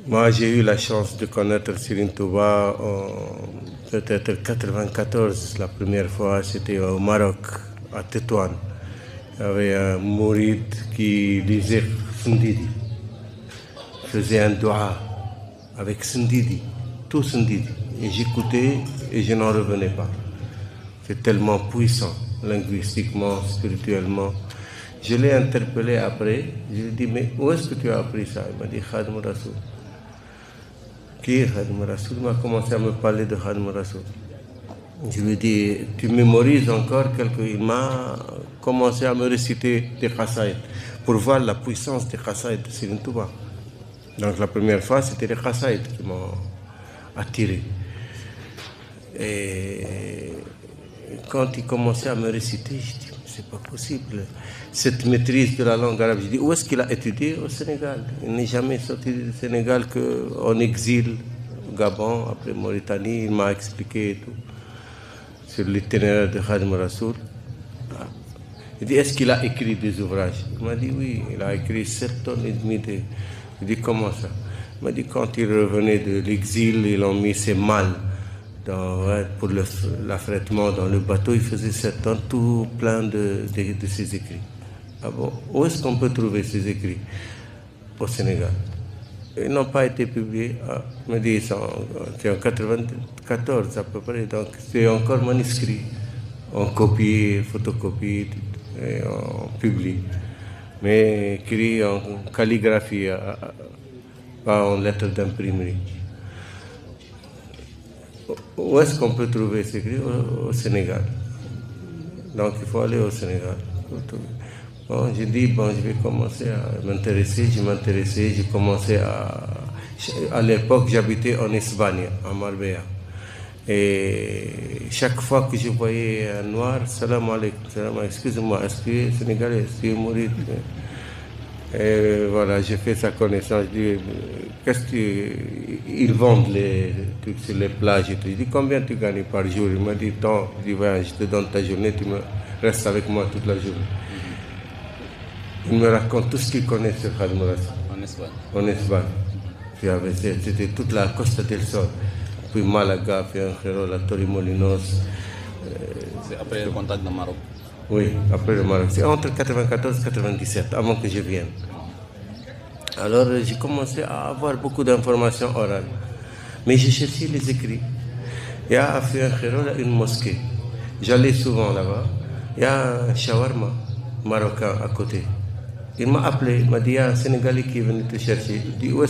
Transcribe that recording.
Moi, j'ai eu la chance de connaître Serigne Touba en peut-être 94. La première fois, c'était au Maroc, à Tétouan. Il y avait un mouride qui lisait Sindidi, faisait un dua avec Sindidi, tout Sindidi. Et j'écoutais et je n'en revenais pas. C'est tellement puissant, linguistiquement, spirituellement. Je l'ai interpellé après. Je lui ai dit, mais où est-ce que tu as appris ça? Il m'a dit, Khadim Rassoul. Qui est Khadim Rassoul? Il m'a commencé à me parler de Khadim Rassoul. Je lui ai dit, tu mémorises encore quelque... Il m'a commencé à me réciter des Khassaïd pour voir la puissance des Khassaïd de Serigne Touba. Donc la première fois, c'était les Khassaïd qui m'ont attiré. Et quand il commençait à me réciter, je dis, c'est pas possible. Cette maîtrise de la langue arabe, je dis, où est-ce qu'il a étudié? Au Sénégal. Il n'est jamais sorti du Sénégal qu'en exil, au Gabon, après Mauritanie. Il m'a expliqué tout sur l'itinéraire de Khadim Rassoul. Il dit, est-ce qu'il a écrit des ouvrages? Il m'a dit, oui, il a écrit 7 tonnes et demie de... Je dis, comment ça? Il m'a dit, quand il revenait de l'exil, ils ont mis ses malles pour l'affrètement dans le bateau. Il faisait 7 tonnes, tout plein de ses écrits. Ah bon? Où est-ce qu'on peut trouver ces écrits? Au Sénégal. Ils n'ont pas été publiés. Ah, il m'a dit, c'est en 94 à peu près, donc c'est encore manuscrit. On copie, photocopie, et on publie. Mais écrit en calligraphie, pas en lettres d'imprimerie. Où est-ce qu'on peut trouver ces écrits? Au Sénégal. Donc il faut aller au Sénégal. Bon, j'ai dit, bon, je vais commencer à m'intéresser. Je m'intéressais, j'ai commencé à l'époque, j'habitais en Espagne, à Marbella. Et chaque fois que je voyais un noir, salam alaikum, excusez-moi, est-ce que tu es sénégalais, est-ce que tu es mouride? Et voilà, j'ai fait sa connaissance. Je dis, qu'est-ce qu'ils vendent les trucs sur les plages et tout. Je dis, combien tu gagnes par jour? Il m'a dit, tant. Je dis, voilà, je te donne ta journée, tu restes avec moi toute la journée. Il me raconte tout ce qu'il connaît sur Khadim Rassoul. En Espagne. En Espagne. C'était toute la Costa del Sol. Puis Malaga, puis Angerola, Torremolinos. C'est après le contact du Maroc. Oui, après le Maroc. C'est entre 94 et 97, avant que je vienne. Alors j'ai commencé à avoir beaucoup d'informations orales. Mais j'ai cherché les écrits. Il y a à Angerola une mosquée. J'allais souvent là-bas. Il y a un shawarma marocain à côté. Il m'a appelé, il m'a dit, il y a un Sénégalais qui est venu te chercher. Il dit, où est-ce